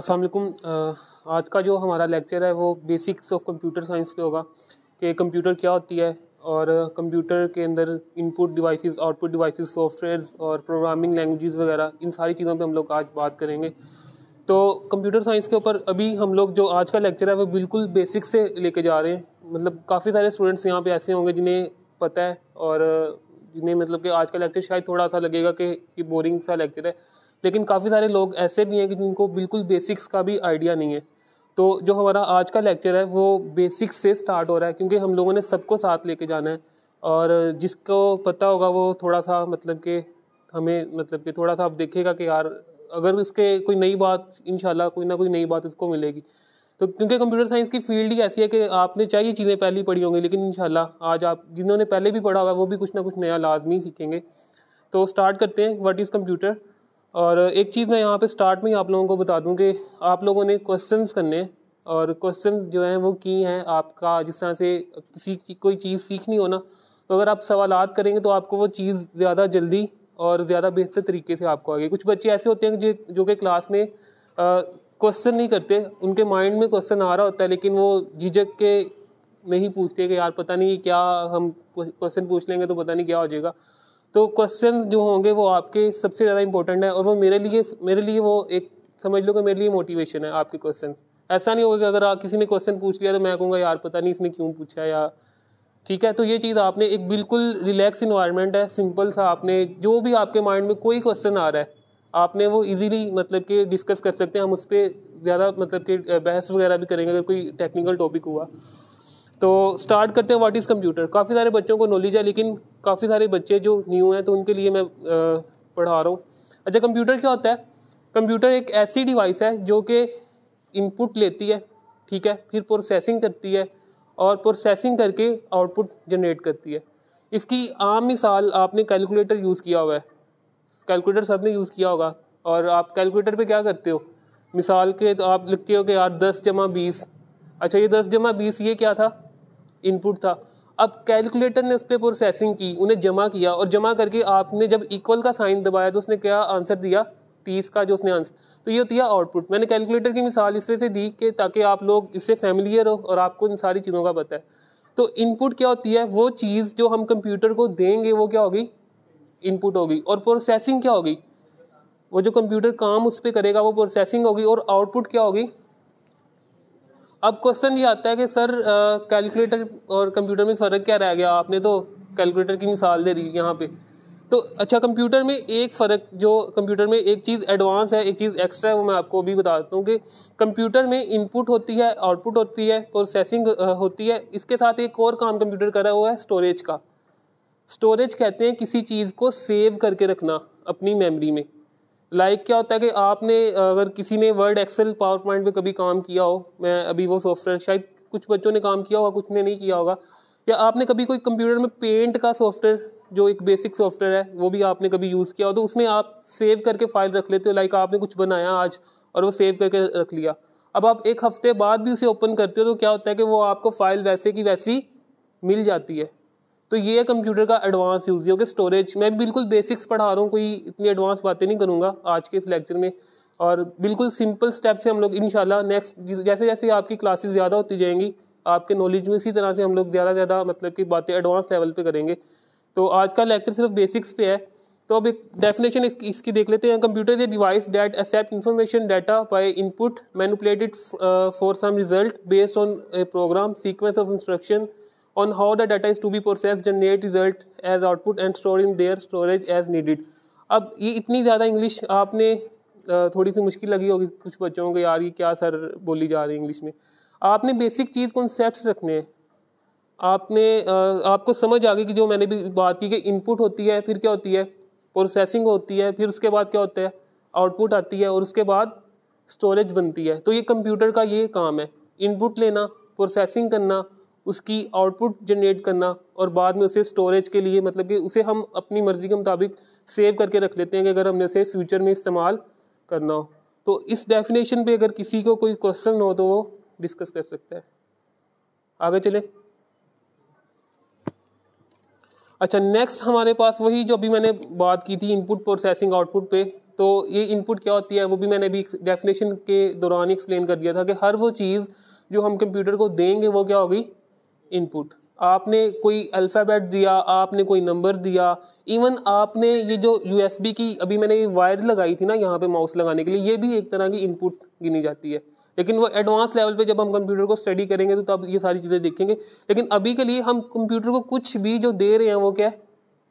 अस्सलाम वालेकुम। आज का जो हमारा लेक्चर है वो बेसिक्स ऑफ कंप्यूटर साइंस पे होगा कि कंप्यूटर क्या होती है और कंप्यूटर के अंदर input devices, output devices, softwares और प्रोग्रामिंग लैंग्वेजेस वगैरह, इन सारी चीज़ों पे हम लोग आज बात करेंगे। तो कंप्यूटर साइंस के ऊपर अभी हम लोग जो आज का लेक्चर है वो बिल्कुल बेसिक से लेके जा रहे हैं। मतलब काफ़ी सारे स्टूडेंट्स यहाँ पे ऐसे होंगे जिन्हें पता है और जिन्हें मतलब कि आज का लेक्चर शायद थोड़ा सा लगेगा कि ये बोरिंग सा लेक्चर है, लेकिन काफ़ी सारे लोग ऐसे भी हैं कि जिनको बिल्कुल बेसिक्स का भी आइडिया नहीं है। तो जो हमारा आज का लेक्चर है वो बेसिक्स से स्टार्ट हो रहा है, क्योंकि हम लोगों ने सबको साथ लेके जाना है। और जिसको पता होगा वो थोड़ा सा मतलब कि हमें मतलब कि थोड़ा सा आप देखेगा कि यार अगर इसके कोई नई बात, इंशाल्लाह कोई ना कोई नई बात इसको मिलेगी। तो क्योंकि कंप्यूटर साइंस की फील्ड ही ऐसी है कि आपने चाहिए चीज़ें पहले ही पढ़ी होंगी, लेकिन इंशाल्लाह आज आप जिन्होंने पहले भी पढ़ा हुआ है वो भी कुछ ना कुछ नया लाजमी सीखेंगे। तो स्टार्ट करते हैं, व्हाट इज़ कंप्यूटर। और एक चीज़ मैं यहाँ पे स्टार्ट में ही आप लोगों को बता दूँ कि आप लोगों ने क्वेश्चंस करने हैं, और क्वेश्चन जो हैं वो की हैं आपका, जिस तरह से किसी की कोई चीज़ सीखनी हो ना, तो अगर आप सवालात करेंगे तो आपको वो चीज़ ज़्यादा जल्दी और ज़्यादा बेहतर तरीके से आपको आएगी। कुछ बच्चे ऐसे होते हैं जो कि क्लास में क्वेश्चन नहीं करते, उनके माइंड में क्वेश्चन आ रहा होता है लेकिन वो झिझक के नहीं पूछते कि यार पता नहीं क्या, हम क्वेश्चन पूछ लेंगे तो पता नहीं क्या हो जाएगा। तो क्वेश्चन जो होंगे वो आपके सबसे ज़्यादा इंपॉर्टेंट है, और वो मेरे लिए वो एक समझ लो कि मेरे लिए मोटिवेशन है आपके क्वेश्चन। ऐसा नहीं होगा कि अगर किसी ने क्वेश्चन पूछ लिया तो मैं कहूँगा यार पता नहीं इसने क्यों पूछा, या ठीक है। तो ये चीज़ आपने एक बिल्कुल रिलैक्स इन्वायरमेंट है, सिंपल सा, आपने जो भी आपके माइंड में कोई क्वेश्चन आ रहा है आपने वो इजीली मतलब कि डिस्कस कर सकते हैं। हम उस पर ज़्यादा मतलब कि बहस वगैरह भी करेंगे अगर कोई टेक्निकल टॉपिक हुआ। तो स्टार्ट करते हैं, व्हाट इज़ कंप्यूटर। काफ़ी सारे बच्चों को नॉलेज है लेकिन काफ़ी सारे बच्चे जो न्यू हैं तो उनके लिए मैं पढ़ा रहा हूँ। अच्छा, कंप्यूटर क्या होता है? कंप्यूटर एक ऐसी डिवाइस है जो कि इनपुट लेती है, ठीक है, फिर प्रोसेसिंग करती है और प्रोसेसिंग करके आउटपुट जनरेट करती है। इसकी आम मिसाल आपने कैलकुलेटर यूज़ किया हुआ है, कैलकुलेटर सब ने यूज़ किया होगा। और आप कैलकुलेटर पे क्या करते हो, मिसाल के तो आप लिखते हो कि यार 10 + 20। अच्छा, ये 10 + 20 ये क्या था? इनपुट था। अब कैलकुलेटर ने उस पर प्रोसेसिंग की, उन्हें जमा किया, और जमा करके आपने जब इक्वल का साइन दबाया तो उसने क्या आंसर दिया? 30 का जो उसने आंसर। तो ये होती है आउटपुट। मैंने कैलकुलेटर की मिसाल इससे से दी कि ताकि आप लोग इससे फैमिलियर हो और आपको इन सारी चीज़ों का पता है। तो इनपुट क्या होती है? वो चीज़ जो हम कंप्यूटर को देंगे वो क्या होगी? इनपुट होगी। और प्रोसेसिंग क्या होगी? वो जो कंप्यूटर काम उस पर करेगा वो प्रोसेसिंग होगी। और आउटपुट क्या होगी? अब क्वेश्चन ये आता है कि सर कैलकुलेटर और कंप्यूटर में फ़र्क क्या रह गया? आपने तो कैलकुलेटर की मिसाल दे दी यहाँ पे। तो अच्छा, कंप्यूटर में एक फ़र्क, जो कंप्यूटर में एक चीज़ एडवांस है, एक चीज़ एक्स्ट्रा है, वो मैं आपको अभी बता देता हूँ कि कंप्यूटर में इनपुट होती है, आउटपुट होती है, प्रोसेसिंग होती है। इसके साथ एक और काम कंप्यूटर कर रहा है, वो है स्टोरेज का। स्टोरेज कहते हैं किसी चीज़ को सेव करके रखना अपनी मेमोरी में। क्या होता है कि आपने अगर किसी ने वर्ड, एक्सेल, पावर पॉइंट पे कभी काम किया हो, मैं अभी वो सॉफ्टवेयर शायद कुछ बच्चों ने काम किया होगा, कुछ ने नहीं किया होगा, या आपने कभी कोई कंप्यूटर में पेंट का सॉफ्टवेयर, जो एक बेसिक सॉफ्टवेयर है, वो भी आपने कभी यूज़ किया हो, तो उसमें आप सेव करके फाइल रख लेते हो। आपने कुछ बनाया आज और वो सेव करके रख लिया। अब आप एक हफ्ते बाद भी उसे ओपन करते हो तो क्या होता है कि वो आपको फाइल वैसे की वैसी मिल जाती है। तो ये है कंप्यूटर का एडवांस यूज़, जो कि स्टोरेज। मैं बिल्कुल बेसिक्स पढ़ा रहा हूँ, कोई इतनी एडवांस बातें नहीं करूँगा आज के इस लेक्चर में, और बिल्कुल सिंपल स्टेप से हम लोग इंशाल्लाह नेक्स्ट जैसे जैसे आपकी क्लासेस ज़्यादा होती जाएंगी आपके नॉलेज में, इसी तरह से हम लोग ज़्यादा ज़्यादा मतलब कि बातें एडवांस लेवल पे करेंगे। तो आज का लेक्चर सिर्फ बेसिक्स पे है। तो अब एक डेफिनेशन इसकी देख लेते हैं। Computer is a device that accept information data by input, manipulated for some result based on a program sequence of instruction on how the data is to be processed, generate result as output and store in their storage as needed। अब ये इतनी ज़्यादा English आपने थोड़ी सी मुश्किल लगी होगी कुछ बच्चों को, यार ये क्या सर बोली जा रही है इंग्लिश में। आपने बेसिक चीज़ कॉन्सेप्ट्स रखने हैं। आपने आपको समझ आ गई कि जो मैंने भी बात की कि इनपुट होती है, फिर क्या होती है? प्रोसेसिंग होती है, फिर उसके बाद क्या होता है? आउटपुट आती है, और उसके बाद स्टोरेज बनती है। तो ये कंप्यूटर का ये काम है, इनपुट लेना, प्रोसेसिंग करना, उसकी आउटपुट जनरेट करना, और बाद में उसे स्टोरेज के लिए मतलब कि उसे हम अपनी मर्ज़ी के मुताबिक सेव करके रख लेते हैं कि अगर हमने उसे फ्यूचर में इस्तेमाल करना हो। तो इस डेफिनेशन पे अगर किसी को कोई क्वेश्चन हो तो वो डिस्कस कर सकता है। आगे चले। अच्छा, नेक्स्ट हमारे पास वही जो अभी मैंने बात की थी इनपुट, प्रोसेसिंग, आउटपुट पे। तो ये इनपुट क्या होती है वो भी मैंने अभी डेफिनेशन के दौरान ही एक्सप्लेन कर दिया था कि हर वो चीज़ जो हम कंप्यूटर को देंगे वो क्या होगी, इनपुट। आपने कोई अल्फ़ाबेट दिया, आपने कोई नंबर दिया, इवन आपने ये जो USB की अभी मैंने ये वायर लगाई थी ना यहाँ पे माउस लगाने के लिए, ये भी एक तरह की इनपुट गिनी जाती है। लेकिन वो एडवांस लेवल पे जब हम कंप्यूटर को स्टडी करेंगे तो तब ये सारी चीज़ें देखेंगे। लेकिन अभी के लिए हम कंप्यूटर को कुछ भी जो दे रहे हैं वो क्या है,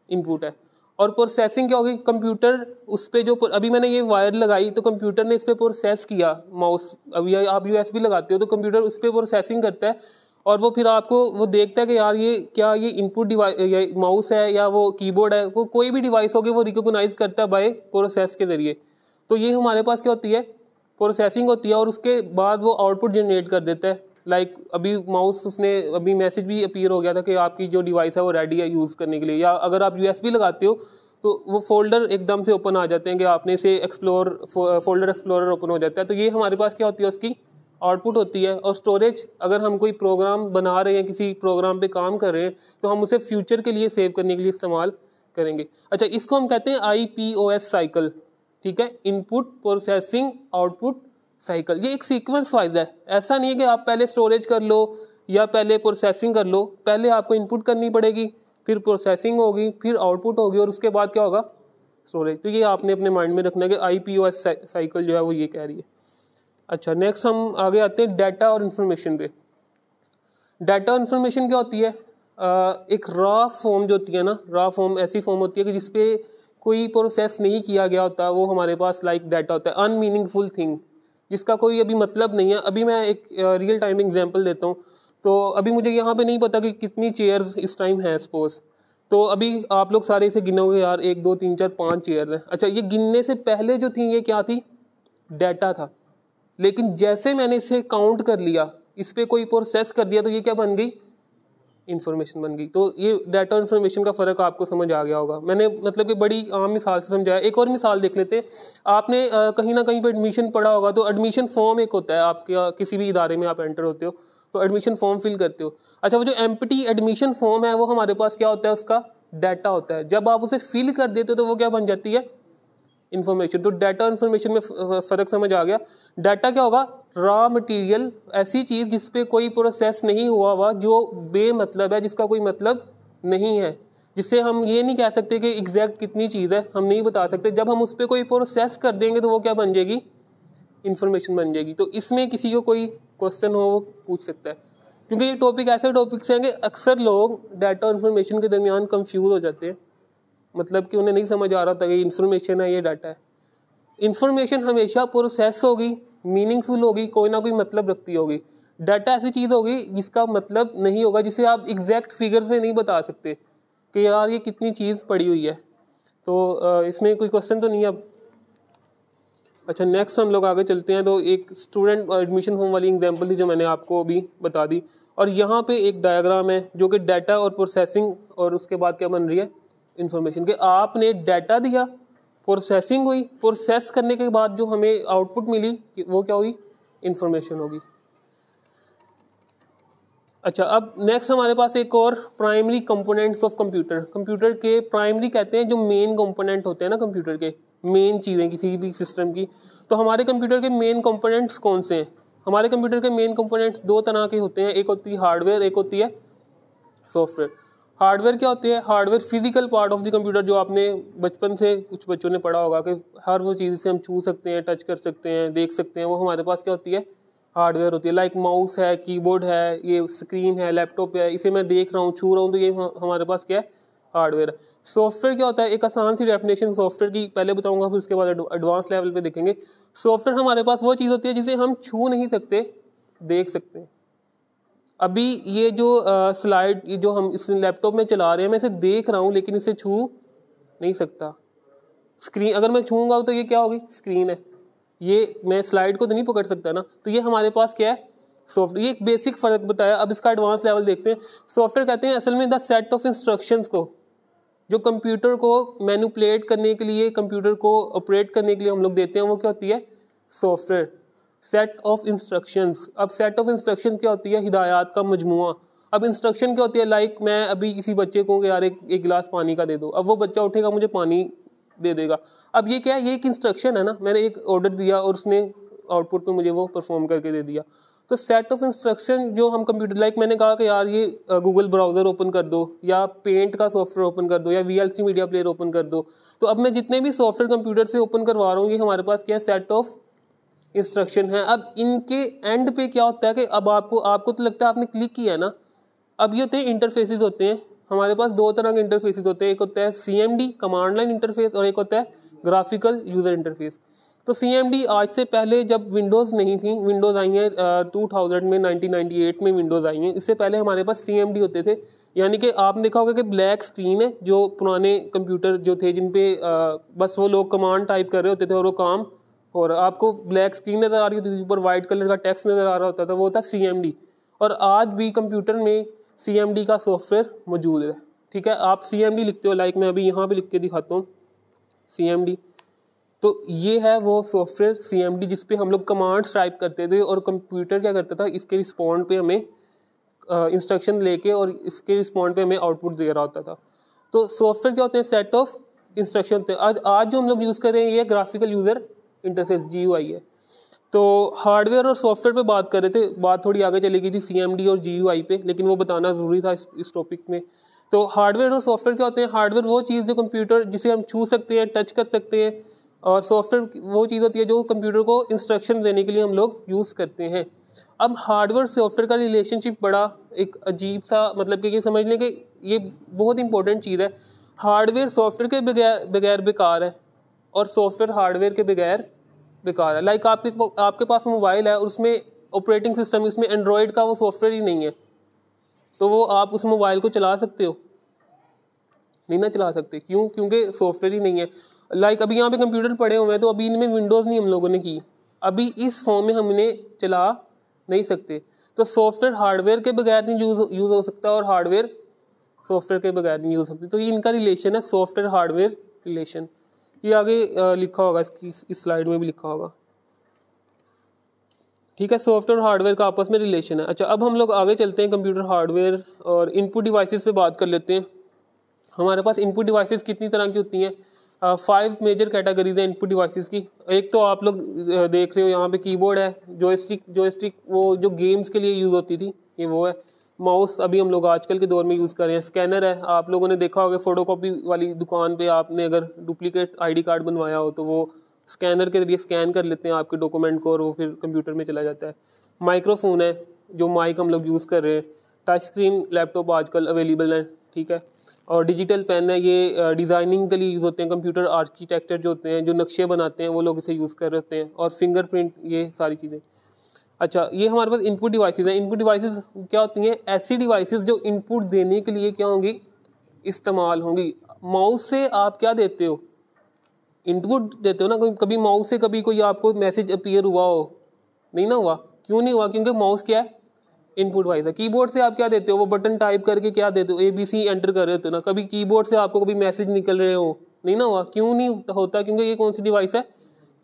इनपुट है। और प्रोसेसिंग क्या होगी, कंप्यूटर उस पर जो अभी मैंने ये वायर लगाई तो कंप्यूटर ने इस पर प्रोसेस किया माउस। अभी आप USB लगाते हो तो कंप्यूटर उस पर प्रोसेसिंग करता है और वो फिर आपको वो देखता है कि यार ये क्या ये इनपुट डिवाइस माउस है या वो कीबोर्ड है, वो कोई भी डिवाइस होगी वो रिकॉग्नाइज करता है बाय प्रोसेस के जरिए। तो ये हमारे पास क्या होती है, प्रोसेसिंग होती है और उसके बाद वो आउटपुट जनरेट कर देता है। लाइक अभी माउस उसने अभी मैसेज भी अपीयर हो गया था कि आपकी जो डिवाइस है वो रेडी है यूज़ करने के लिए, या अगर आप USB लगाते हो तो वो फोल्डर एकदम से ओपन आ जाते हैं कि आपने इसे फोल्डर एक्सप्लोरर ओपन हो जाता है। तो ये हमारे पास क्या होती है, उसकी आउटपुट होती है। और स्टोरेज, अगर हम कोई प्रोग्राम बना रहे हैं, किसी प्रोग्राम पे काम कर रहे हैं तो हम उसे फ्यूचर के लिए सेव करने के लिए इस्तेमाल करेंगे। अच्छा, इसको हम कहते हैं IPOS साइकिल, ठीक है, इनपुट प्रोसेसिंग आउटपुट साइकिल। ये एक सीक्वेंस वाइज है, ऐसा नहीं है कि आप पहले स्टोरेज कर लो या पहले प्रोसेसिंग कर लो। पहले आपको इनपुट करनी पड़ेगी, फिर प्रोसेसिंग होगी, फिर आउटपुट होगी और उसके बाद क्या होगा, स्टोरेज। तो ये आपने अपने माइंड में रखना है कि IPOS साइकिल जो है वो ये कह रही है। अच्छा, नेक्स्ट हम आगे आते हैं डाटा और इन्फॉर्मेशन पे। डाटा और इन्फॉर्मेशन क्या होती है, एक रॉ फॉर्म जो होती है ना, रॉ फॉर्म ऐसी फॉर्म होती है कि जिसपे कोई प्रोसेस नहीं किया गया होता, वो हमारे पास लाइक डाटा होता है। अनमीनिंगफुल थिंग, जिसका कोई अभी मतलब नहीं है। अभी मैं एक रियल टाइम एग्जांपल देता हूँ। तो अभी मुझे यहाँ पे नहीं पता कि कितनी चेयर्स इस टाइम है सपोज, तो अभी आप लोग सारे इसे गिनोगे, यार 1 2 3 4 5 चेयर्स हैं। अच्छा, ये गिनने से पहले जो थी ये क्या थी, डाटा था। लेकिन जैसे मैंने इसे काउंट कर लिया, इस पर कोई प्रोसेस कर दिया, तो ये क्या बन गई, इन्फॉर्मेशन बन गई। तो ये डाटा और इन्फॉर्मेशन का फ़र्क आपको समझ आ गया होगा। मैंने मतलब कि बड़ी आम मिसाल से समझाया। एक और मिसाल देख लेते हैं। आपने कहीं ना कहीं पर एडमिशन पढ़ा होगा, तो एडमिशन फॉर्म एक होता है आपके, किसी भी इदारे में आप एंटर होते हो तो एडमिशन फॉर्म फिल करते हो। अच्छा, वो जो एम्प्टी एडमिशन फॉर्म है वो हमारे पास क्या होता है, उसका डाटा होता है। जब आप उसे फिल कर देते हो तो वो क्या बन जाती है, इन्फॉर्मेशन। तो डाटा और इन्फॉर्मेशन में फ़र्क समझ आ गया। डाटा क्या होगा, रॉ मटेरियल, ऐसी चीज़ जिस पे कोई प्रोसेस नहीं हुआ हुआ, जो बेमतलब है, जिसका कोई मतलब नहीं है, जिससे हम ये नहीं कह सकते कि एग्जैक्ट कितनी चीज़ है, हम नहीं बता सकते। जब हम उस पर कोई प्रोसेस कर देंगे तो वो क्या बन जाएगी, इन्फॉर्मेशन बन जाएगी। तो इसमें किसी को कोई क्वेश्चन हो वो पूछ सकता है, क्योंकि ये टॉपिक ऐसे टॉपिक्स हैं कि अक्सर लोग डाटा और इन्फॉर्मेशन के दरमियान कंफ्यूज हो जाते हैं। मतलब कि उन्हें नहीं समझ आ रहा था कि इन्फॉर्मेशन है ये डाटा है। इन्फॉर्मेशन हमेशा प्रोसेस होगी, मीनिंगफुल होगी, कोई ना कोई मतलब रखती होगी। डाटा ऐसी चीज़ होगी जिसका मतलब नहीं होगा, जिसे आप एग्जैक्ट फिगर्स में नहीं बता सकते कि यार ये कितनी चीज़ पड़ी हुई है। तो इसमें कोई क्वेश्चन तो नहीं है अब। अच्छा, नेक्स्ट हम लोग आगे चलते हैं। तो एक स्टूडेंट एडमिशन फॉर्म वाली एग्जांपल थी जो मैंने आपको अभी बता दी, और यहाँ पे एक डायग्राम है जो कि डाटा और प्रोसेसिंग और उसके बाद क्या बन रही है, इन्फॉर्मेशन। के आपने डाटा दिया, प्रोसेसिंग हुई, प्रोसेस करने के बाद जो हमें आउटपुट मिली वो क्या हुई, इन्फॉर्मेशन होगी। अच्छा, अब नेक्स्ट हमारे पास एक और primary components of computer. Computer के प्राइमरी कहते हैं जो मेन कंपोनेंट होते हैं ना, कंप्यूटर के मेन चीज़ें किसी भी सिस्टम की। तो हमारे कंप्यूटर के मेन कंपोनेंट्स कौन से हैं? हमारे कंप्यूटर के मेन कंपोनेंट्स 2 तरह के होते हैं, एक होती है हार्डवेयर, एक होती है सॉफ्टवेयर। हार्डवेयर क्या होती है, hardware physical part of the computer, जो आपने बचपन से कुछ बच्चों ने पढ़ा होगा कि हर वो चीज़ से हम छू सकते हैं, टच कर सकते हैं, देख सकते हैं, वो हमारे पास क्या होती है, हार्डवेयर होती है। लाइक माउस है, कीबोर्ड है, ये स्क्रीन है, लैपटॉप है, इसे मैं देख रहा हूँ, छू रहा हूँ, तो ये हमारे पास क्या है, हार्डवेयर। सॉफ्टवेयर क्या होता है, एक आसान सी डेफिनेशन सॉफ्टवेयर की पहले बताऊंगा, फिर उसके बाद एडवांस लेवल पे देखेंगे। सॉफ्टवेयर हमारे पास वो चीज़ होती है जिसे हम छू नहीं सकते, देख सकते हैं। अभी ये जो स्लाइड जो हम इस लैपटॉप में चला रहे हैं, मैं इसे देख रहा हूँ लेकिन इसे छू नहीं सकता। स्क्रीन अगर मैं छूंगा तो ये क्या होगी, स्क्रीन है, ये मैं स्लाइड को तो नहीं पकड़ सकता ना। तो ये हमारे पास क्या है, सॉफ्टवेयर। ये एक बेसिक फर्क बताया। अब इसका एडवांस लेवल देखते हैं। सॉफ्टवेयर कहते हैं असल में द सेट ऑफ इंस्ट्रक्शंस को, जो कंप्यूटर को मैनिपुलेट करने के लिए, कंप्यूटर को ऑपरेट करने के लिए हम लोग देते हैं, वो क्या होती है, सॉफ्टवेयर। Set of instructions. अब सेट ऑफ इंस्ट्रक्शन क्या होती है, हिदायत का मजमुआ। अब इंस्ट्रक्शन क्या होती है, लाइक मैं अभी किसी बच्चे को यार एक गिलास पानी का दे दो, अब वो बच्चा उठेगा, मुझे पानी दे देगा। अब ये क्या है, ये एक इंस्ट्रक्शन है ना, मैंने एक ऑर्डर दिया और उसने आउटपुट पे मुझे वो परफॉर्म करके दे दिया। तो सेट ऑफ इंस्ट्रक्शन जो हम कंप्यूटर, लाइक मैंने कहा कि यार ये गूगल ब्राउज़र ओपन कर दो या पेंट का सॉफ्टवेयर ओपन कर दो या VLC मीडिया प्लेयर ओपन कर दो, तो अब मैं जितने भी सॉफ्टवेयर कंप्यूटर से ओपन करवा रहा हूँ ये हमारे पास क्या है, सेट ऑफ इंस्ट्रक्शन है। अब इनके एंड पे क्या होता है कि अब आपको तो लगता है आपने क्लिक किया है ना, अब ये होते हैं इंटरफेसेस होते हैं हमारे पास, दो तरह के इंटरफेसेस होते हैं, एक होता है CMD कमांड लाइन इंटरफेस और एक होता है ग्राफिकल यूजर इंटरफेस। तो CMD आज से पहले जब विंडोज़ नहीं थी, विंडोज़ आई है 2000 में, 1998 में विंडोज़ आई है, इससे पहले हमारे पास CMD होते थे। यानी कि आपने देखा होगा कि ब्लैक स्क्रीन है, जो पुराने कंप्यूटर जो थे जिन पे बस वो लोग कमांड टाइप कर रहे होते थे और वो काम, और आपको ब्लैक स्क्रीन नज़र आ रही होती थी, ऊपर वाइट कलर का टेक्स्ट नज़र आ रहा होता था, वो होता CMD। और आज भी कंप्यूटर में CMD का सॉफ्टवेयर मौजूद है। ठीक है, आप CMD लिखते हो, लाइक मैं अभी यहाँ पे लिख के दिखाता हूँ CMD। तो ये है वो सॉफ्टवेयर CMD जिस पे हम लोग कमांड्स टाइप करते थे और कंप्यूटर क्या करता था, इसके रिस्पॉन्ड पे हमें इंस्ट्रक्शन लेके और इसके रिस्पॉन्ड पे हमें आउटपुट दे रहा होता था। तो सॉफ्टवेयर क्या होते हैं, सेट ऑफ इंस्ट्रक्शन होते हैं। आज जो हम लोग यूज़ कर रहे हैं ये ग्राफिकल यूज़र इंटरफेस GUI है। तो हार्डवेयर और सॉफ्टवेयर पे बात कर रहे थे, बात थोड़ी आगे चली गई थी CMD और GUI पे, लेकिन वो बताना ज़रूरी था इस टॉपिक में। तो हार्डवेयर और सॉफ्टवेयर क्या होते हैं, हार्डवेयर वो चीज़ जो कंप्यूटर जिसे हम छू सकते हैं, टच कर सकते हैं, और सॉफ्टवेयर वो चीज़ होती है जो कंप्यूटर को इंस्ट्रक्शन देने के लिए हम लोग यूज़ करते हैं। अब हार्डवेयर सॉफ्टवेयर का रिलेशनशिप बड़ा एक अजीब सा, मतलब कि ये समझ लें कि ये बहुत इंपॉर्टेंट चीज़ है। हार्डवेयर सॉफ्टवेयर के बगैर बेकार है और सॉफ्टवेयर हार्डवेयर के बगैर बेकार है। लाइक आपके पास मोबाइल है और उसमें ऑपरेटिंग सिस्टम, इसमें एंड्रॉयड का वो सॉफ्टवेयर ही नहीं है, तो वो आप उस मोबाइल को चला सकते हो? नहीं ना चला सकते। क्यों? क्योंकि सॉफ्टवेयर ही नहीं है। लाइक अभी यहाँ पे कंप्यूटर पड़े हुए हैं, तो अभी इनमें विंडोज़ नहीं हम लोगों ने की, अभी इस फॉर्म में हम इन्हें चला नहीं सकते। तो सॉफ्टवेयर हार्डवेयर के बगैर नहीं यूज़ हो सकता और हार्डवेयर सॉफ्टवेयर के बगैर नहीं यूज़ हो सकती। तो ये इनका रिलेशन है, सॉफ्टवेयर हार्डवेयर रिलेशन। ये आगे लिखा होगा, इस स्लाइड में भी लिखा होगा। ठीक है, सॉफ्टवेयर और हार्डवेयर का आपस में रिलेशन है। अच्छा, अब हम लोग आगे चलते हैं, कंप्यूटर हार्डवेयर और इनपुट डिवाइसेस पे बात कर लेते हैं। हमारे पास इनपुट डिवाइसेस कितनी तरह की होती हैं? 5 मेजर कैटेगरीज हैं इनपुट डिवाइसेस की। एक तो आप लोग देख रहे हो यहाँ पे कीबोर्ड है, जॉयस्टिक वो जो गेम्स के लिए यूज़ होती थी, ये वो है। माउस अभी हम लोग आजकल के दौर में यूज़ कर रहे हैं। स्कैनर है, आप लोगों ने देखा होगा फोटोकॉपी वाली दुकान पे आपने अगर डुप्लीकेट ID कार्ड बनवाया हो तो वो स्कैनर के जरिए स्कैन कर लेते हैं आपके डॉक्यूमेंट को और वो फिर कंप्यूटर में चला जाता है। माइक्रोफोन है, जो माइक हम लोग यूज़ कर रहे हैं। टच स्क्रीन लैपटॉप आजकल अवेलेबल हैं, ठीक है। और डिजिटल पेन है, ये डिज़ाइनिंग के लिए यूज़ होते हैं। कंप्यूटर आर्किटेक्चर जो होते हैं, जो नक्शे बनाते हैं, वो लोग इसे यूज़ कर रहे होते हैं। और फिंगरप्रिंट, ये सारी चीज़ें। अच्छा, ये हमारे पास इनपुट डिवाइसेस हैं। इनपुट डिवाइसेस क्या होती हैं? ऐसी डिवाइसेस जो इनपुट देने के लिए क्या होंगी, इस्तेमाल होंगी। माउस से आप क्या देते हो? इनपुट देते हो ना। कभी माउस से कभी कोई आपको मैसेज अपीयर हुआ हो? नहीं ना हुआ। क्यों नहीं हुआ? क्योंकि माउस क्या है, इनपुट डिवाइस है। कीबोर्ड से आप क्या देते हो? वो बटन टाइप करके क्या देते हो, ABC एंटर कर रहे होते हो ना। कभी कीबोर्ड से आपको कभी मैसेज निकल रहे हो? नहीं ना हुआ। क्यों नहीं होता? क्योंकि ये कौन सी डिवाइस है,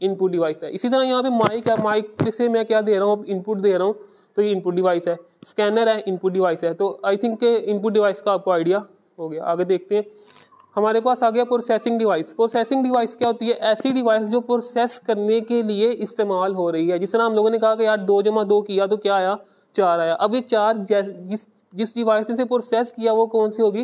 इनपुट डिवाइस है। इसी तरह यहाँ पे माइक है, माइक से मैं क्या दे रहा हूँ, इनपुट दे रहा हूँ, तो ये इनपुट डिवाइस है। स्कैनर है, इनपुट डिवाइस है। तो आई थिंक इनपुट डिवाइस का आपको आइडिया हो गया। आगे देखते हैं, हमारे पास आ गया प्रोसेसिंग डिवाइस। प्रोसेसिंग डिवाइस क्या होती है? ऐसी डिवाइस जो प्रोसेस करने के लिए इस्तेमाल हो रही है। जिस तरह हम लोगों ने कहा कि यार 2 + 2 किया तो क्या आया, 4 आया। अब ये 4 जिस डिवाइस से प्रोसेस किया वो कौन सी होगी,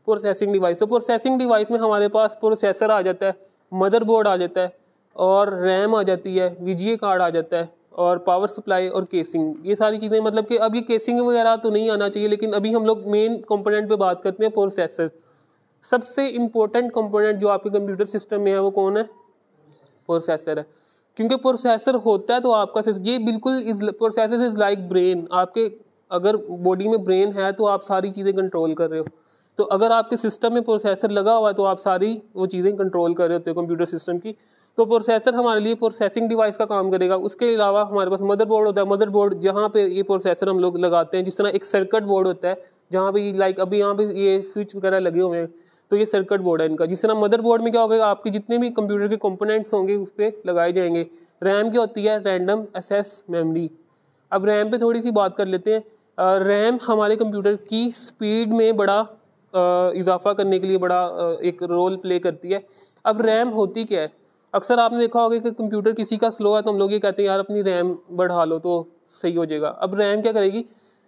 प्रोसेसिंग डिवाइस। तो प्रोसेसिंग डिवाइस में हमारे पास प्रोसेसर आ जाता है, मदरबोर्ड आ जाता है, और रैम आ जाती है, VGA कार्ड आ जाता है, और पावर सप्लाई और केसिंग। ये सारी चीज़ें, मतलब कि अब ये केसिंग वगैरह तो नहीं आना चाहिए, लेकिन अभी हम लोग मेन कंपोनेंट पे बात करते हैं, प्रोसेसर। सबसे इम्पोर्टेंट कंपोनेंट जो आपके कंप्यूटर सिस्टम में है वो कौन है, प्रोसेसर है। क्योंकि प्रोसेसर होता है तो आपका ये बिल्कुल प्रोसेसर इज लाइक ब्रेन। आपके अगर बॉडी में ब्रेन है तो आप सारी चीज़ें कंट्रोल कर रहे हो। तो अगर आपके सिस्टम में प्रोसेसर लगा हुआ है तो आप सारी वो चीज़ें कंट्रोल कर रहे होते हो कंप्यूटर सिस्टम की। तो प्रोसेसर हमारे लिए प्रोसेसिंग डिवाइस का काम करेगा। उसके अलावा हमारे पास मदरबोर्ड होता है। मदरबोर्ड जहाँ पे ये प्रोसेसर हम लोग लगाते हैं, जिस तरह एक सर्किट बोर्ड होता है जहाँ पे लाइक अभी यहाँ पे ये स्विच वगैरह लगे हुए हैं, तो ये सर्किट बोर्ड है इनका। जिस तरह मदरबोर्ड में क्या होगा, आपके जितने भी कंप्यूटर के कंपोनेंट्स होंगे उस पर लगाए जाएंगे। रैम क्या होती है, रैंडम एक्सेस मेमोरी। अब रैम पे थोड़ी सी बात कर लेते हैं। रैम हमारे कंप्यूटर की स्पीड में बड़ा इजाफा करने के लिए बड़ा एक रोल प्ले करती है। अब रैम होती क्या है? अक्सर आपने देखा होगा कि कंप्यूटर किसी का स्लो है तो हम लोग ये कहते हैं यार अपनी रैम बढ़ा लो तो सही हो जाएगा। अब रैम क्या करेगी?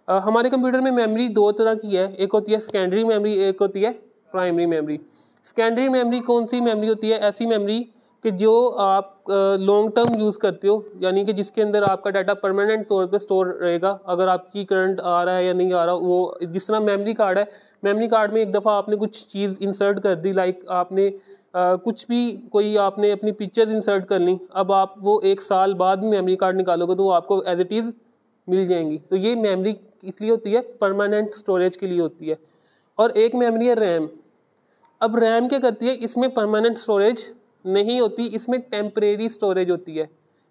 हमारे कंप्यूटर में मेमोरी दो तरह की है, एक होती है सेकेंडरी मेमोरी, एक होती है प्राइमरी मेमोरी। सेकेंडरी मेमोरी कौन सी मेमोरी होती है? ऐसी मेमोरी कि जो आप लॉन्ग टर्म यूज़ करते हो, यानी कि जिसके अंदर आपका डाटा परमानेंट तौर पे स्टोर रहेगा। अगर आपकी करंट आ रहा है या नहीं आ रहा, वो जिस तरह मेमोरी कार्ड है, मेमोरी कार्ड में एक दफ़ा आपने कुछ चीज़ इंसर्ट कर दी, लाइक आपने कुछ भी कोई आपने अपनी पिक्चर्स इंसर्ट कर ली, अब आप वो 1 साल बाद भी मेमोरी कार्ड निकालोगे तो वो आपको एज इट इज़ मिल जाएंगी। तो ये मेमोरी इसलिए होती है, परमानेंट स्टोरेज के लिए होती है। और एक मेमोरी है रैम। अब रैम क्या करती है? इसमें परमानेंट स्टोरेज नहीं होती, इसमें टेम्परेरी स्टोरेज होती है।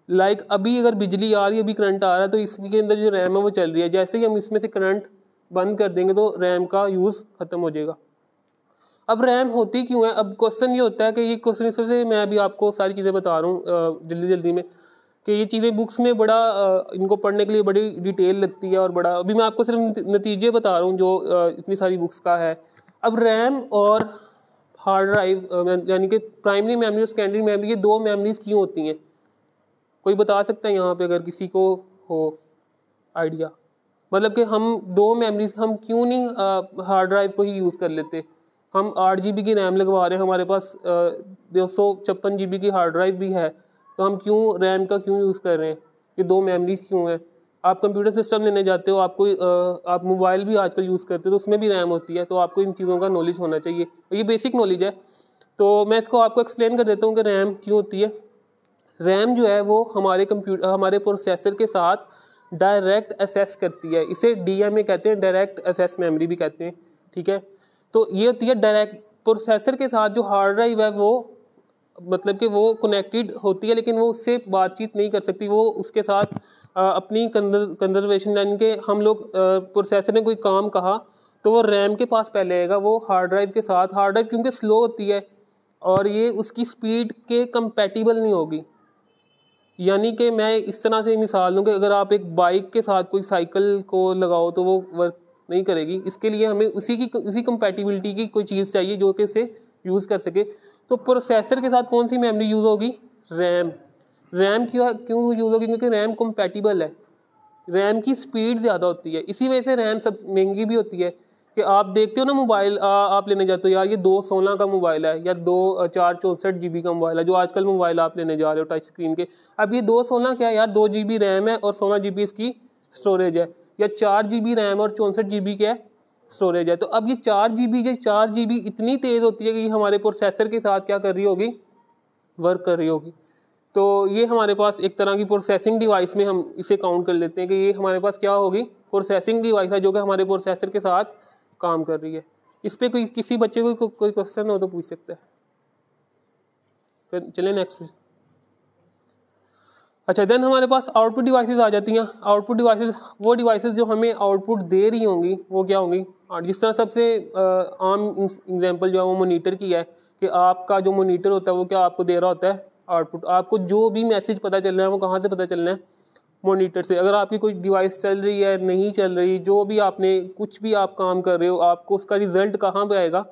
लाइक अभी अगर बिजली आ रही है, अभी करंट आ रहा है, तो इसके अंदर जो रैम है वो चल रही है। जैसे ही हम इसमें से करंट बंद कर देंगे तो रैम का यूज़ ख़त्म हो जाएगा। अब रैम होती क्यों है? अब क्वेश्चन ये होता है कि ये क्वेश्चन इससे मैं अभी आपको सारी चीज़ें बता रहा हूँ जल्दी जल्दी में, कि ये चीज़ें बुक्स में बड़ा इनको पढ़ने के लिए बड़ी डिटेल लगती है और बड़ा, अभी मैं आपको सिर्फ नतीजे बता रहा हूँ जो इतनी सारी बुक्स का है। अब रैम और हार्ड ड्राइव यानी कि प्राइमरी मेमोरी और सेकेंडरी मेमोरी, ये दो मेमोरीज क्यों होती हैं? कोई बता सकता है यहाँ पे अगर किसी को हो आइडिया? मतलब कि हम दो मेमोरीज हम क्यों नहीं हार्ड ड्राइव को ही यूज़ कर लेते? हम 8 GB की रैम लगवा रहे हैं, हमारे पास 256 GB की हार्ड ड्राइव भी है, तो हम क्यों रैम का क्यों यूज़ कर रहे हैं? ये दो मेमोरीज क्यों हैं? आप कंप्यूटर सिस्टम लेने जाते हो, आपको आप मोबाइल भी आजकल यूज़ करते हो तो उसमें भी रैम होती है, तो आपको इन चीज़ों का नॉलेज होना चाहिए। ये बेसिक नॉलेज है, तो मैं इसको आपको एक्सप्लेन कर देता हूँ कि रैम क्यों होती है। रैम जो है वो हमारे प्रोसेसर के साथ डायरेक्ट एक्सेस करती है। इसे DMA कहते हैं, डायरेक्ट एक्सेस मेमोरी भी कहते हैं, ठीक है। तो ये होती है डायरेक्ट प्रोसेसर के साथ। जो हार्ड ड्राइव है वो मतलब कि वो कनेक्टेड होती है, लेकिन वो उससे बातचीत नहीं कर सकती। वो उसके साथ अपनी कंजर्वेशन, यानी कि हम लोग प्रोसेसर ने कोई काम कहा तो वो रैम के पास पहले आएगा, वो हार्ड ड्राइव के साथ। हार्ड ड्राइव क्योंकि स्लो होती है और ये उसकी स्पीड के कंपैटिबल नहीं होगी। यानी कि मैं इस तरह से मिसाल दूँ कि अगर आप एक बाइक के साथ कोई साइकिल को लगाओ तो वो वर्क नहीं करेगी। इसके लिए हमें उसी कंपैटिबिलिटी की कोई चीज़ चाहिए जो कि इसे यूज़ कर सके। तो प्रोसेसर के साथ कौन सी मेमोरी यूज़ होगी? रैम। रैम क्यों यूज़ होगी? क्योंकि रैम कंपैटिबल है, रैम की स्पीड ज़्यादा होती है। इसी वजह से रैम सब महंगी भी होती है। कि आप देखते हो ना मोबाइल आप लेने जाते हो, यार ये 216 का मोबाइल है या 464 GB का मोबाइल है, जो आजकल मोबाइल आप लेने जा रहे हो टच स्क्रीन के। अब ये 216 क्या है यार? 2 GB रैम है और 16 GB इसकी स्टोरेज है, या 4 GB रैम और 64 GB क्या है? स्टोरेज है। तो अब ये 4 GB इतनी तेज़ होती है कि हमारे प्रोसेसर के साथ क्या कर रही होगी? वर्क कर रही होगी। तो ये हमारे पास एक तरह की प्रोसेसिंग डिवाइस में हम इसे काउंट कर लेते हैं कि ये हमारे पास क्या होगी? प्रोसेसिंग डिवाइस है जो कि हमारे प्रोसेसर के साथ काम कर रही है। इस पे किसी बच्चे को कोई क्वेश्चन हो तो पूछ सकता है। चलें नेक्स्ट पे। अच्छा, देन हमारे पास आउटपुट डिवाइसेस आ जाती हैं। आउटपुट डिवाइसेस वो डिवाइसेस जो हमें आउटपुट दे रही होंगी, वो क्या होंगी? और जिस तरह सबसे आम एग्जांपल जो है वो मॉनिटर की है, कि आपका जो मॉनिटर होता है वो क्या आपको दे रहा होता है? आउटपुट। आपको जो भी मैसेज पता चलना है वो कहाँ से पता चलना है? मॉनिटर से। अगर आपकी कोई डिवाइस चल रही है, नहीं चल रही, जो भी आपने कुछ भी आप काम कर रहे हो, आपको उसका रिजल्ट कहाँ पे आएगा?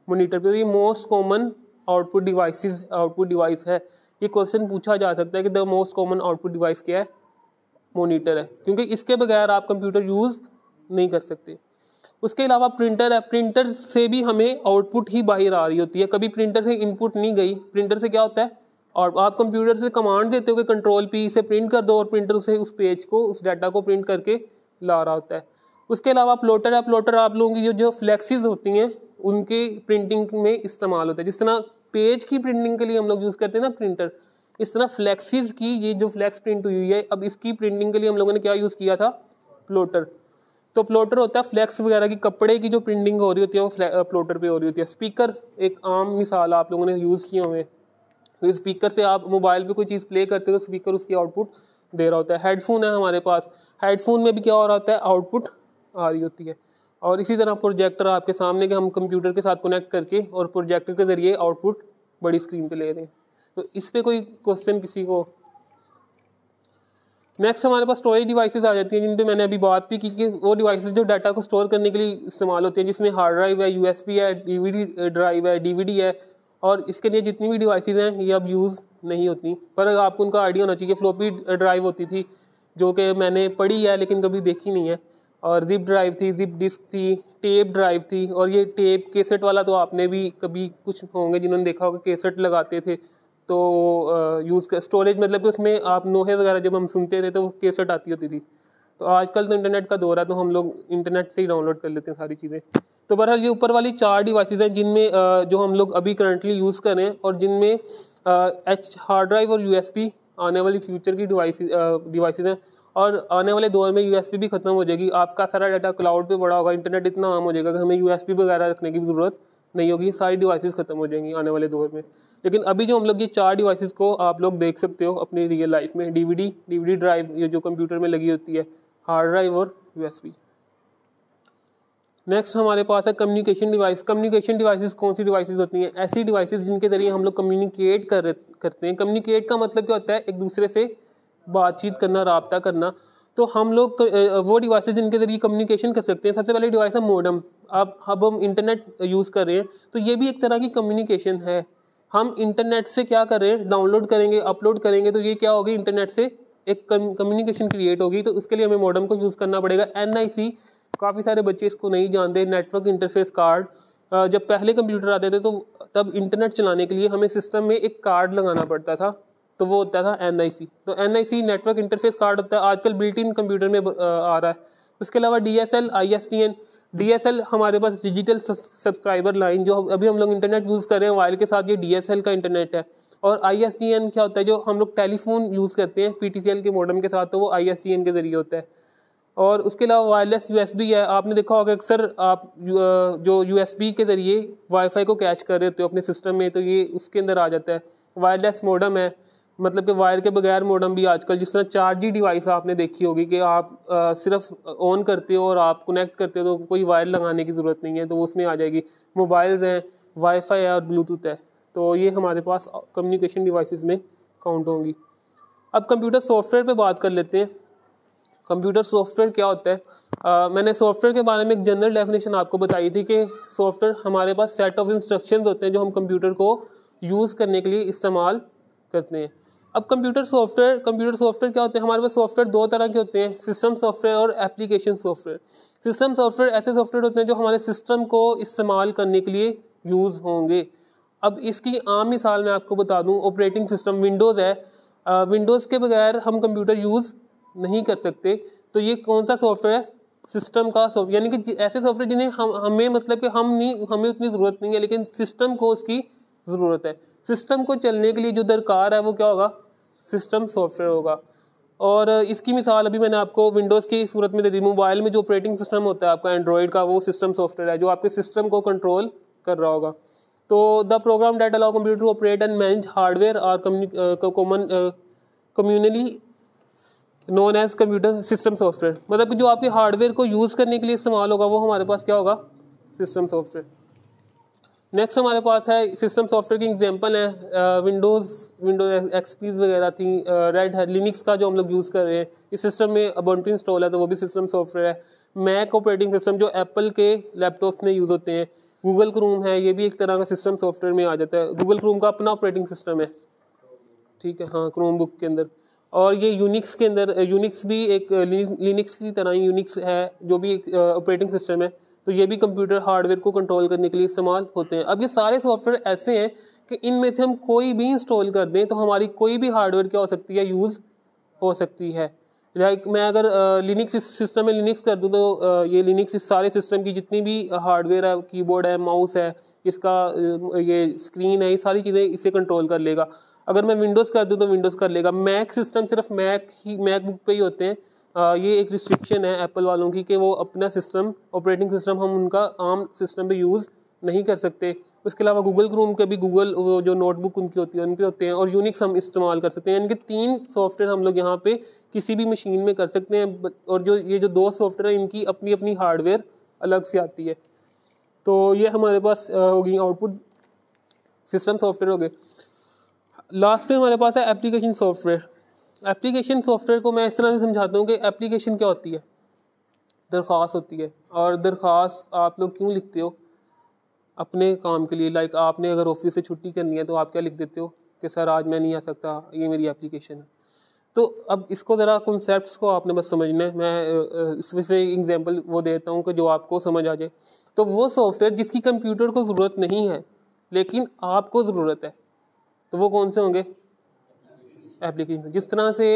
मॉनिटर पे। तो ये मोस्ट कॉमन आउटपुट डिवाइस है। ये क्वेश्चन पूछा जा सकता है कि the most common output device क्या है? मॉनिटर है, क्योंकि इसके बगैर आप कंप्यूटर यूज़ नहीं कर सकते। उसके अलावा प्रिंटर है। प्रिंटर से भी हमें आउटपुट ही बाहर आ रही होती है, कभी प्रिंटर से इनपुट नहीं गई। प्रिंटर से क्या होता है? और आप कंप्यूटर से कमांड देते हो कि कंट्रोल P से प्रिंट कर दो, और प्रिंटर उसे उस पेज को, उस डाटा को प्रिंट करके ला रहा होता है। उसके अलावा प्लॉटर है। प्लॉटर आप लोगों की जो फ्लैक्सीज होती हैं उनके प्रिंटिंग में इस्तेमाल होता है। जिस तरह पेज की प्रिंटिंग के लिए हम लोग यूज़ करते हैं ना प्रिंटर, इस तरह फ्लैक्सीज की ये जो फ्लैक्स प्रिंट हुई है, अब इसकी प्रिंटिंग के लिए हम लोगों ने क्या यूज़ किया था? प्लॉटर। तो प्लॉटर होता है फ्लैक्स वगैरह की, कपड़े की जो प्रिंटिंग हो रही होती है वो प्लॉटर पे हो रही होती है। स्पीकर एक आम मिसाल आप लोगों ने यूज़ किए हुए। तो स्पीकर से आप मोबाइल पे कोई चीज़ प्ले करते हो तो स्पीकर उसकी आउटपुट दे रहा होता है। हेडफोन है हमारे पास। हेडफोन में भी क्या हो रहा होता है? आउटपुट आ रही होती है। और इसी तरह प्रोजेक्टर आपके सामने, कि हम कंप्यूटर के साथ कनेक्ट करके और प्रोजेक्टर के ज़रिए आउटपुट बड़ी स्क्रीन पे ले रहे हैं। तो इस पे कोई क्वेश्चन किसी को? नेक्स्ट हमारे पास स्टोरेज डिवाइसेस आ जाती हैं, जिन पे मैंने अभी बात भी की कि वो डिवाइसेस जो डाटा को स्टोर करने के लिए इस्तेमाल होते हैं, जिसमें हार्ड ड्राइव है, यूएसबी है, डीवीडी ड्राइव है, डीवीडी है, और इसके लिए जितनी भी डिवाइसेस हैं ये अब यूज़ नहीं होती। पर आपको उनका आइडिया होना चाहिए। फ्लॉपी ड्राइव होती थी जो कि मैंने पढ़ी है लेकिन कभी देखी नहीं है, और जिप ड्राइव थी, जिप डिस्क थी, टेप ड्राइव थी, और ये टेप केसेट वाला तो आपने भी कभी कुछ होंगे जिन्होंने देखा होगा, केसेट लगाते थे तो यूज़ कर स्टोरेज, मतलब कि उसमें आप नोहे वगैरह जब हम सुनते थे तो वो केसेट आती होती थी। तो आजकल तो इंटरनेट का दौर है तो हम लोग इंटरनेट से ही डाउनलोड कर लेते हैं सारी चीज़ें। तो बहरहाल ये ऊपर वाली 4 डिवाइसेस हैं जिनमें जो हम लोग अभी करंटली यूज़ कर रहे हैं, और जिनमें हार्ड ड्राइव और यूएसबी आने वाली फ्यूचर की डिवाइसेस हैं, और आने वाले दौर में यूएसबी भी खत्म हो जाएगी। आपका सारा डाटा क्लाउड पे पड़ा होगा, इंटरनेट इतना आम हो जाएगा कि हमें यूएसबी वगैरह रखने की ज़रूरत नहीं होगी। सारी डिवाइसेस खत्म हो जाएंगी आने वाले दौर में। लेकिन अभी जो हम लोग ये 4 डिवाइसेस को आप लोग देख सकते हो अपनी रियल लाइफ में, डीवीडी ड्राइव ये जो कंप्यूटर में लगी होती है, हार्ड ड्राइव और यूएसबी। नेक्स्ट हमारे पास है कम्युनिकेशन डिवाइस। कम्युनिकेशन डिवाइसेस कौन सी डिवाइसेस होती हैं? ऐसी डिवाइसेस जिनके ज़रिए हम लोग कम्युनिकेट करते हैं। कम्युनिकेट का मतलब क्या होता है? एक दूसरे से बातचीत करना, राब्ता करना। तो हम लोग वो डिवाइसेस जिनके ज़रिए कम्युनिकेशन कर सकते हैं। सबसे पहले डिवाइस है मोडम। अब हम इंटरनेट यूज़ कर रहे हैं तो ये भी एक तरह की कम्युनिकेशन है। हम इंटरनेट से क्या कर रहे हैं? डाउनलोड करेंगे, अपलोड करेंगे, तो ये क्या होगी? इंटरनेट से एक कम्युनिकेशन क्रिएट होगी। तो उसके लिए हमें मोडम को यूज़ करना पड़ेगा। NIC, काफ़ी सारे बच्चे इसको नहीं जानते, नेटवर्क इंटरफेस कार्ड। जब पहले कंप्यूटर आते थे तो तब इंटरनेट चलाने के लिए हमें सिस्टम में एक कार्ड लगाना पड़ता था, तो वो होता था NIC। तो NIC नेटवर्क इंटरफेस कार्ड होता है, आजकल बिल्ट इन कंप्यूटर में आ रहा है। उसके अलावा DSL, ISDN। DSL हमारे पास डिजिटल सब्सक्राइबर लाइन, जो अभी हम लोग इंटरनेट यूज़ कर रहे हैं वायर के साथ, ये DSL का इंटरनेट है। और ISDN क्या होता है? जो हम लोग टेलीफोन यूज़ करते हैं PTCL के मॉडेम के साथ, तो वो ISDN के ज़रिए होता है। और उसके अलावा वायरलेस USB है। आपने देखा होगा अक्सर आप जो USB के ज़रिए वाईफाई को कैच कर रहे होते हो अपने सिस्टम में, तो ये उसके अंदर आ जाता है। वायरलेस मॉडेम है, मतलब कि वायर के बगैर मॉडेम भी आजकल, जिस तरह 4G डिवाइस आपने देखी होगी कि आप सिर्फ ऑन करते हो और आप कनेक्ट करते हो, तो कोई वायर लगाने की ज़रूरत नहीं है, तो उसमें आ जाएगी। मोबाइल्स हैं, वाईफाई है और ब्लूटूथ है, तो ये हमारे पास कम्युनिकेशन डिवाइसेस में काउंट होंगी। अब कंप्यूटर सॉफ्टवेयर पे बात कर लेते हैं। कंप्यूटर सॉफ्टवेयर क्या होता है? मैंने सॉफ्टवेयर के बारे में एक जनरल डेफिनेशन आपको बताई थी कि सॉफ्टवेयर हमारे पास सेट ऑफ इंस्ट्रक्शंस होते हैं जो हम कंप्यूटर को यूज़ करने के लिए इस्तेमाल करते हैं। अब कंप्यूटर सॉफ्टवेयर क्या होते हैं? हमारे पास सॉफ्टवेयर 2 तरह के होते हैं, सिस्टम सॉफ्टवेयर और एप्लीकेशन सॉफ्टवेयर। सिस्टम सॉफ्टवेयर ऐसे सॉफ्टवेयर होते हैं जो हमारे सिस्टम को इस्तेमाल करने के लिए यूज़ होंगे। अब इसकी आम मिसाल मैं आपको बता दूं, ऑपरेटिंग सिस्टम विंडोज़ है। विंडोज़ के बगैर हम कंप्यूटर यूज़ नहीं कर सकते। तो ये कौन सा सॉफ्टवेयर है? सिस्टम का सॉफ्टवेयर, यानी कि ऐसे सॉफ्टवेयर जिन्हें हमें मतलब कि हमें उतनी ज़रूरत नहीं है, लेकिन सिस्टम को उसकी ज़रूरत है। सिस्टम को चलने के लिए जो दरकार है वो क्या होगा? सिस्टम सॉफ्टवेयर होगा। और इसकी मिसाल अभी मैंने आपको विंडोज़ की सूरत में दे दी। मोबाइल में जो ऑपरेटिंग सिस्टम होता है आपका एंड्रॉयड का, वो सिस्टम सॉफ्टवेयर है जो आपके सिस्टम को कंट्रोल कर रहा होगा। तो the program that allow computer to operate and manage hardware और commonly known as computer system software, मतलब कि जो आपके हार्डवेयर को यूज़ करने के लिए इस्तेमाल होगा वो हमारे पास क्या होगा? System software. नेक्स्ट हमारे पास है सिस्टम सॉफ्टवेयर की एग्जांपल है विंडोज एक्सपी वगैरह थी, रेड है, लिनक्स का जो हम लोग यूज़ कर रहे हैं, इस सिस्टम में अबंटू इंस्टॉल है तो वो भी सिस्टम सॉफ्टवेयर है। मैक ऑपरेटिंग सिस्टम जो एप्पल के लैपटॉप में यूज़ होते हैं। गूगल क्रोम है, ये भी एक तरह का सिस्टम सॉफ्टवेयर में आ जाता है। गूगल क्रोम का अपना ऑपरेटिंग सिस्टम है, ठीक है, हाँ, क्रोम बुक के अंदर। और ये यूनिक्स के अंदर, यूनिक्स भी एक लिनक्स की तरह ही यूनिक्स है जो भी एक ऑपरेटिंग सिस्टम है। तो ये भी कंप्यूटर हार्डवेयर को कंट्रोल करने के लिए इस्तेमाल होते हैं। अब ये सारे सॉफ्टवेयर ऐसे हैं कि इनमें से हम कोई भी इंस्टॉल कर दें तो हमारी कोई भी हार्डवेयर क्या हो सकती है? यूज़ हो सकती है। लाइक मैं अगर लिनक्स सिस्टम में लिनक्स कर दूँ तो ये लिनक्स इस सारे सिस्टम की जितनी भी हार्डवेयर है, कीबोर्ड है, माउस है, इसका ये स्क्रीन है, ये सारी चीज़ें इसे कंट्रोल कर लेगा। अगर मैं विंडोज़ कर दूँ तो विंडोज़ कर लेगा। मैक सिस्टम सिर्फ मैकबुक पे ही होते हैं। ये एक रिस्ट्रिक्शन है एप्पल वालों की कि वो अपना सिस्टम ऑपरेटिंग सिस्टम हम उनका आम सिस्टम पे यूज़ नहीं कर सकते। उसके अलावा गूगल क्रोम के भी गूगल वो जो नोटबुक उनकी होती है उन पे होते हैं, और यूनिक्स हम इस्तेमाल कर सकते हैं। यानी कि 3 सॉफ्टवेयर हम लोग यहाँ पे किसी भी मशीन में कर सकते हैं। और जो ये जो 2 सॉफ्टवेयर हैं इनकी अपनी अपनी हार्डवेयर अलग से आती है। तो ये हमारे पास होगी आउटपुट सिस्टम सॉफ्टवेयर हो गए। लास्ट पे हमारे पास है एप्लीकेशन सॉफ्टवेयर। एप्लीकेशन सॉफ्टवेयर को मैं इस तरह से समझाता हूँ कि एप्लीकेशन क्या होती है, दरख्वास्त होती है। और दरख्वास्त आप लोग क्यों लिखते हो? अपने काम के लिए। लाइक आपने अगर ऑफिस से छुट्टी करनी है तो आप क्या लिख देते हो कि सर आज मैं नहीं आ सकता, ये मेरी एप्लीकेशन है। तो अब इसको ज़रा कॉन्सेप्ट्स को आपने बस समझना है। मैं इसमें से एग्जांपल वो देता हूँ कि जो आपको समझ आ जाए। तो वो सॉफ्टवेयर जिसकी कंप्यूटर को ज़रूरत नहीं है लेकिन आपको ज़रूरत है, तो वो कौन से होंगे? एप्लीकेशन। जिस तरह से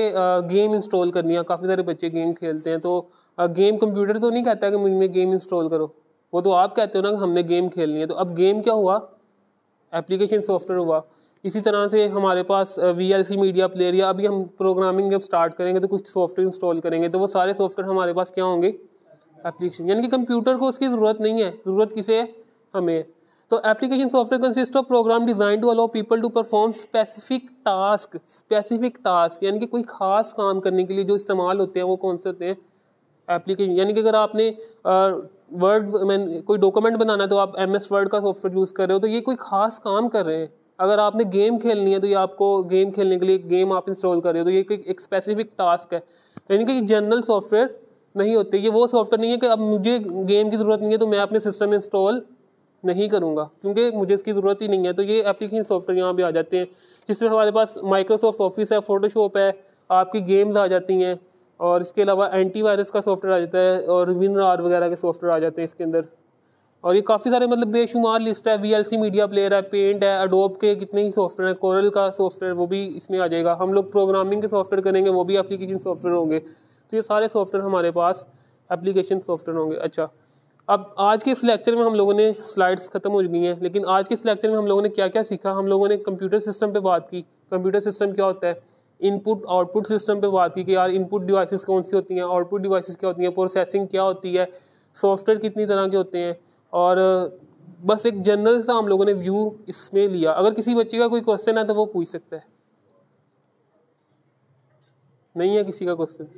गेम इंस्टॉल करनी है, काफ़ी सारे बच्चे गेम खेलते हैं, तो गेम कंप्यूटर तो नहीं कहता कि मुझे गेम इंस्टॉल करो, वो तो आप कहते हो ना कि हमने गेम खेलनी है। तो अब गेम क्या हुआ? एप्लीकेशन सॉफ्टवेयर हुआ। इसी तरह से हमारे पास VLC मीडिया प्लेयर, या अभी हम प्रोग्रामिंग जब स्टार्ट करेंगे तो कुछ सॉफ्टवेयर इंस्टॉल करेंगे, तो वो सारे सॉफ्टवेयर हमारे पास क्या होंगे? एप्लीकेशन। यानी कि कंप्यूटर को उसकी ज़रूरत नहीं है, ज़रूरत किसे है? हमें। तो application software consist of program design to allow people to perform specific task, यानी कि कोई खास काम करने के लिए जो इस्तेमाल होते हैं वो कौन से होते हैं? एप्लीकेशन। यानी कि अगर आपने कोई डॉक्यूमेंट बनाना है तो आप MS वर्ड का सॉफ्टवेयर यूज़ कर रहे हो, तो ये कोई खास काम कर रहे हैं। अगर आपने गेम खेलनी है तो ये आपको गेम खेलने के लिए गेम आप इंस्टॉल कर रहे हो, तो ये एक स्पेसिफिक टास्क है। यानी कि जनरल सॉफ्टवेयर नहीं होते। ये वो सॉफ्टवेयर नहीं है कि अब मुझे गेम की ज़रूरत नहीं है तो मैं अपने सिस्टम में इंस्टॉल नहीं करूँगा क्योंकि मुझे इसकी ज़रूरत ही नहीं है। तो ये एप्लीकेशन सॉफ्टवेयर यहाँ पे आ जाते हैं, जिसमें हमारे पास माइक्रोसॉफ्ट ऑफिस है, फोटोशॉप है, आपकी गेम्स आ जाती हैं, और इसके अलावा एंटीवायरस का सॉफ्टवेयर आ जाता है, और WinRAR वगैरह के सॉफ्टवेयर आ जाते हैं इसके अंदर। और ये काफ़ी सारे मतलब बेशुमार लिस्ट है। VLC मीडिया प्लेयर है, पेंट है, एडोब के कितने ही सॉफ्टवेयर हैं, कोरल का सॉफ्टवेयर वो भी इसमें आ जाएगा। हम लोग प्रोग्रामिंग के सॉफ्टवेयर करेंगे वो भी एप्लीकेशन सॉफ्टवेयर होंगे। तो ये सारे सॉफ्टवेयर हमारे पास एप्लीकेशन सॉफ्टवेयर होंगे। अच्छा, अब आज के इस लेक्चर में हम लोगों ने स्लाइड्स खत्म हो गई हैं, लेकिन आज के इस लेक्चर में हम लोगों ने क्या क्या सीखा? हम लोगों ने कंप्यूटर सिस्टम पे बात की। कंप्यूटर सिस्टम क्या होता है? इनपुट आउटपुट सिस्टम पे बात की कि यार इनपुट डिवाइसेस कौन सी होती हैं, आउटपुट डिवाइसेस क्या होती हैं, प्रोसेसिंग क्या होती है, सॉफ्टवेयर कितनी तरह के होते हैं, और बस एक जनरल सा हम लोगों ने व्यू इसमें लिया। अगर किसी बच्चे का कोई क्वेश्चन है तो वो पूछ सकता है। नहीं है किसी का क्वेश्चन?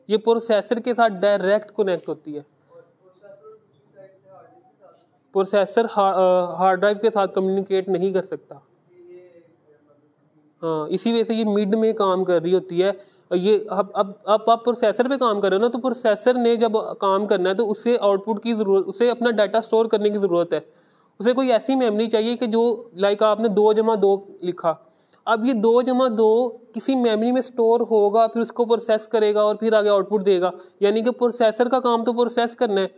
ये प्रोसेसर के साथ डायरेक्ट कनेक्ट होती है। प्रोसेसर हार्ड ड्राइव के साथ कम्युनिकेट नहीं कर सकता। हाँ, इसी वजह से ये मिड में काम कर रही होती है। ये अब आप प्रोसेसर पे काम कर रहे हो ना, तो प्रोसेसर ने जब काम करना है तो उससे आउटपुट की ज़रूरत, उसे अपना डाटा स्टोर करने की ज़रूरत है। उसे कोई ऐसी मेमोरी चाहिए कि जो लाइक आपने 2+2 लिखा, अब ये 2+2 किसी मेमोरी में स्टोर होगा, फिर उसको प्रोसेस करेगा और फिर आगे आउटपुट देगा। यानी कि प्रोसेसर का काम तो प्रोसेस करना है,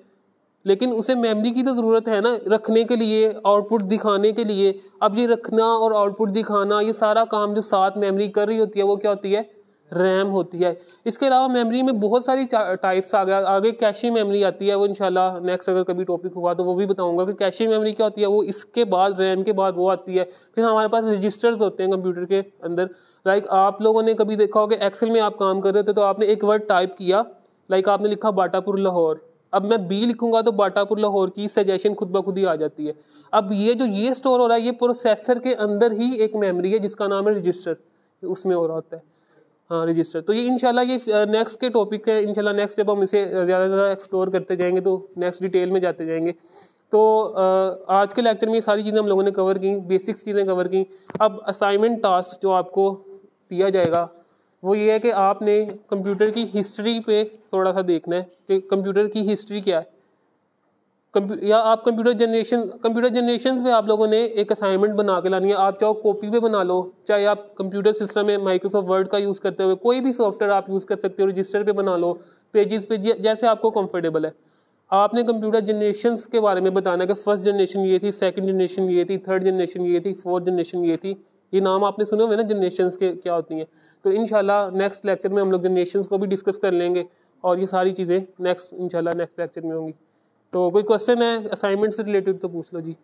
लेकिन उसे मेमोरी की तो ज़रूरत है ना रखने के लिए, आउटपुट दिखाने के लिए। अब ये रखना और आउटपुट दिखाना, ये सारा काम जो साथ मेमोरी कर रही होती है वो क्या होती है? रैम होती है। इसके अलावा मेमोरी में बहुत सारी टाइप्स आ गया। आगे कैशे मेमोरी आती है, वो इंशाल्लाह नेक्स्ट अगर कभी टॉपिक होगा तो वो भी बताऊंगा कि कैशे मेमोरी क्या होती है। वो इसके बाद रैम के बाद वो आती है। फिर हमारे पास रजिस्टर्स होते हैं कंप्यूटर के अंदर। लाइक आप लोगों ने कभी देखा होगा एक्सेल में आप काम कर रहे थे तो आपने एक वर्ड टाइप किया, लाइक आपने लिखा बाटापुर लाहौर। अब मैं B लिखूंगा तो बाटापुर लाहौर की सजेशन खुद ब खुद ही आ जाती है। अब ये स्टोर हो रहा है, ये प्रोसेसर के अंदर ही एक मेमोरी है जिसका नाम है रजिस्टर, उसमें हो रहा होता है। हाँ, रजिस्टर। तो ये इंशाल्लाह ये नेक्स्ट के टॉपिक है। इंशाल्लाह नेक्स्ट जब हम इसे ज़्यादा ज़्यादा एक्सप्लोर करते जाएंगे तो नेक्स्ट डिटेल में जाते जाएंगे। तो आज के लेक्चर में ये सारी चीज़ें हम लोगों ने कवर की, बेसिक्स चीज़ें कवर की। अब असाइनमेंट टास्क जो आपको दिया जाएगा वो ये है कि आपने कंप्यूटर की हिस्ट्री पे थोड़ा सा देखना है कि कंप्यूटर की हिस्ट्री क्या है। या आप कंप्यूटर जनरेशन पे आप लोगों ने एक असाइनमेंट बना के लानी है। आप चाहो कॉपी पे बना लो, चाहे आप कंप्यूटर सिस्टम में माइक्रोसॉफ्ट वर्ड का यूज़ करते हुए कोई भी सॉफ्टवेयर आप यूज़ कर सकते हो, रजिस्टर पे बना लो, पेजेस पे, जैसे आपको कंफर्टेबल है। आपने कंप्यूटर जनरेशन के बारे में बताना है कि फर्स्ट जनरेशन ये थी, सेकंड जनरेशन ये थी, थर्ड जनरेशन ये थी, फोर्थ जनरेशन ये थी। ये नाम आपने सुने हुए ना जनरेशन के क्या होती हैं। तो इंशाल्लाह नेक्स्ट लेक्चर में हम लोग जनरेशन को भी डिस्कस कर लेंगे और ये सारी चीज़ें इंशाल्लाह नेक्स्ट लेक्चर में होंगी। तो कोई क्वेश्चन है असाइनमेंट से रिलेटेड तो पूछ लो जी।